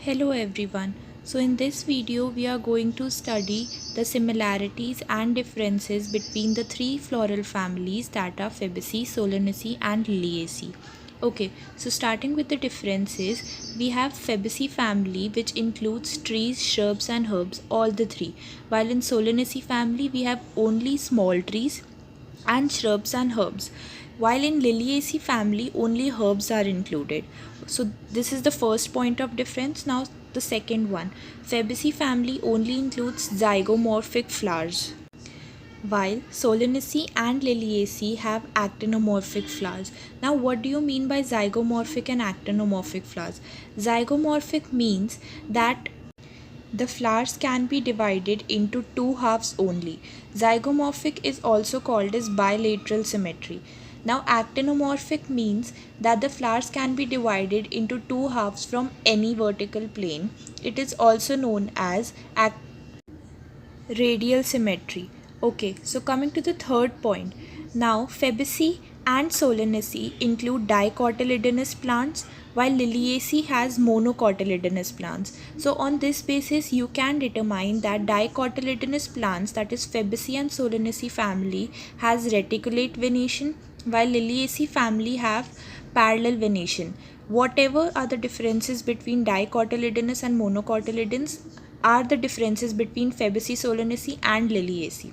Hello everyone. So in this video we are going to study the similarities and differences between the three floral families that are Fabaceae, Solanaceae and Liliaceae. Okay, so starting with the differences, we have Fabaceae family which includes trees, shrubs and herbs, all the three. While in Solanaceae family we have only small trees and shrubs and herbs, while in Liliaceae family only herbs are included. So this is the first point of difference. Now the second one, Fabaceae family only includes zygomorphic flowers, while Solanaceae and Liliaceae have actinomorphic flowers. Now what do you mean by zygomorphic and actinomorphic flowers? Zygomorphic means that the flowers can be divided into two halves only. Zygomorphic is also called as bilateral symmetry. Now actinomorphic means that the flowers can be divided into two halves from any vertical plane. It is also known as radial symmetry. Okay, so coming to the third point. Now Fabaceae and Solanaceae include dicotyledonous plants while Liliaceae has monocotyledonous plants. So on this basis you can determine that dicotyledonous plants, that is Fabaceae and Solanaceae family, has reticulate venation while Liliaceae family have parallel venation. Whatever are the differences between dicotyledonous and monocotyledons are the differences between Fabaceae, Solanaceae and Liliaceae.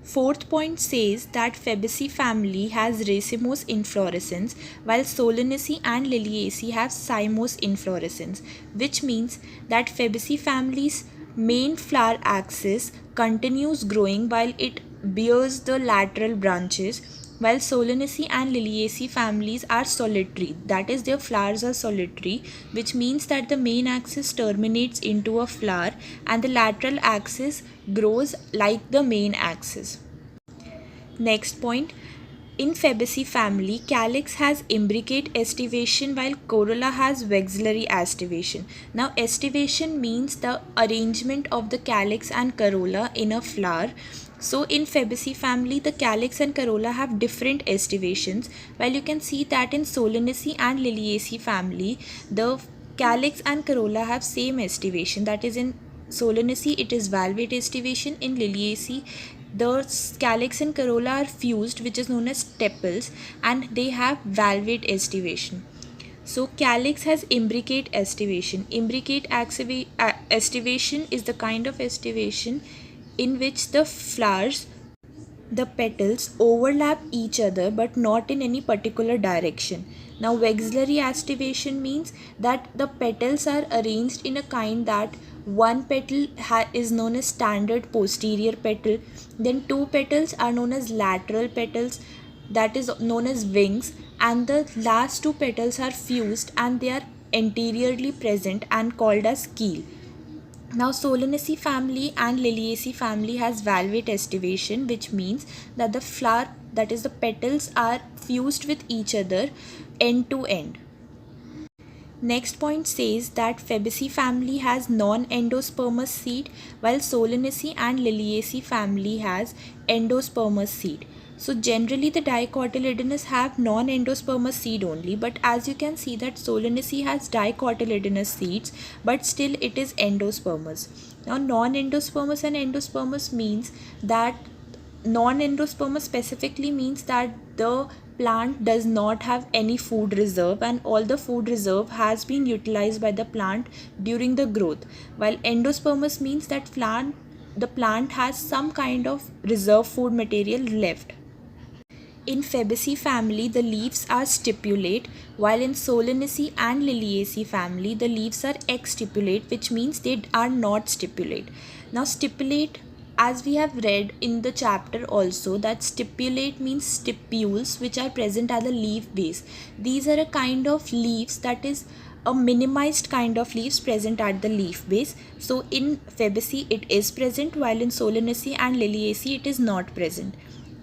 Fourth point says that Fabaceae family has racemose inflorescence while Solanaceae and Liliaceae have cymose inflorescence, which means that Fabaceae family's main flower axis continues growing while it bears the lateral branches, while Solanaceae and Liliaceae families are solitary, that is, their flowers are solitary, which means that the main axis terminates into a flower and the lateral axis grows like the main axis. Next point, in Fabaceae family, calyx has imbricate estivation while corolla has vexillary estivation. Now estivation means the arrangement of the calyx and corolla in a flower. So in Fabaceae family, the calyx and corolla have different estivations, while you can see that in Solanaceae and Liliaceae family, the calyx and corolla have same estivation, that is in Solanaceae it is valvate estivation, in Liliaceae the calyx and corolla are fused, which is known as tepals, and they have valvate estivation. So calyx has imbricate estivation. Imbricate estivation is the kind of estivation in which the flowers, the petals overlap each other but not in any particular direction. Now vexillary estivation means that the petals are arranged in a kind that one petal is known as standard posterior petal, then two petals are known as lateral petals, that is known as wings, and the last two petals are fused and they are anteriorly present and called as keel. Now Solanaceae family and Liliaceae family has valvate estivation, which means that the flower, that is the petals, are fused with each other end to end. Next point says that Fabaceae family has non-endospermous seed while Solanaceae and Liliaceae family has endospermous seed. So generally the dicotyledonous have non-endospermous seed only, but as you can see that Solanaceae has dicotyledonous seeds but still it is endospermous. Now non-endospermous and endospermous means that non-endospermous specifically means that the plant does not have any food reserve and all the food reserve has been utilized by the plant during the growth, while endospermous means that the plant has some kind of reserve food material left. In Fabaceae family, the leaves are stipulate, while in Solanaceae and Liliaceae family, the leaves are exstipulate, which means they are not stipulate. Now stipulate, as we have read in the chapter also, that stipulate means stipules which are present at the leaf base. These are a kind of leaves, that is a minimized kind of leaves present at the leaf base. So in Fabaceae it is present, while in Solanaceae and Liliaceae it is not present.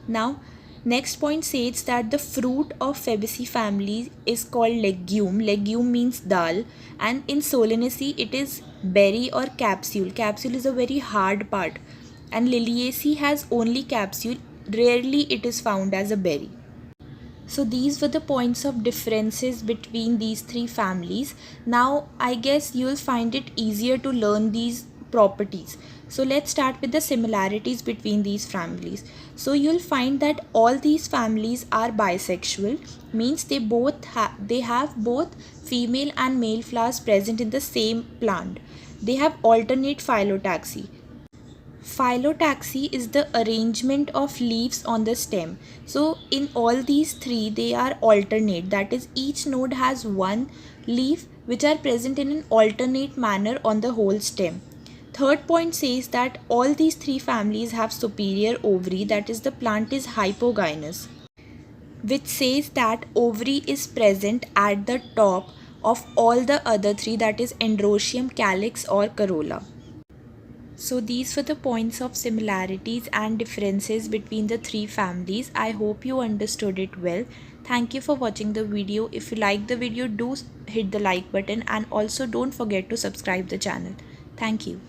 Now next point says that the fruit of Fabaceae family is called legume. Legume means dal, and in Solanaceae it is berry or capsule. Capsule is a very hard part, and Liliaceae has only capsule. Rarely it is found as a berry. So these were the points of differences between these three families. Now I guess you'll find it easier to learn these properties. So let's start with the similarities between these families. So you'll find that all these families are bisexual, means they have both female and male flowers present in the same plant. They have alternate phyllotaxy. Phyllotaxy is the arrangement of leaves on the stem. So in all these three they are alternate, that is each node has one leaf which are present in an alternate manner on the whole stem. Third point says that all these three families have superior ovary, that is the plant is hypogynous, which says that ovary is present at the top of all the other three, that is androecium, calyx or corolla. So these were the points of similarities and differences between the three families. I hope you understood it well. Thank you for watching the video. If you like the video, do hit the like button and also don't forget to subscribe the channel. Thank you.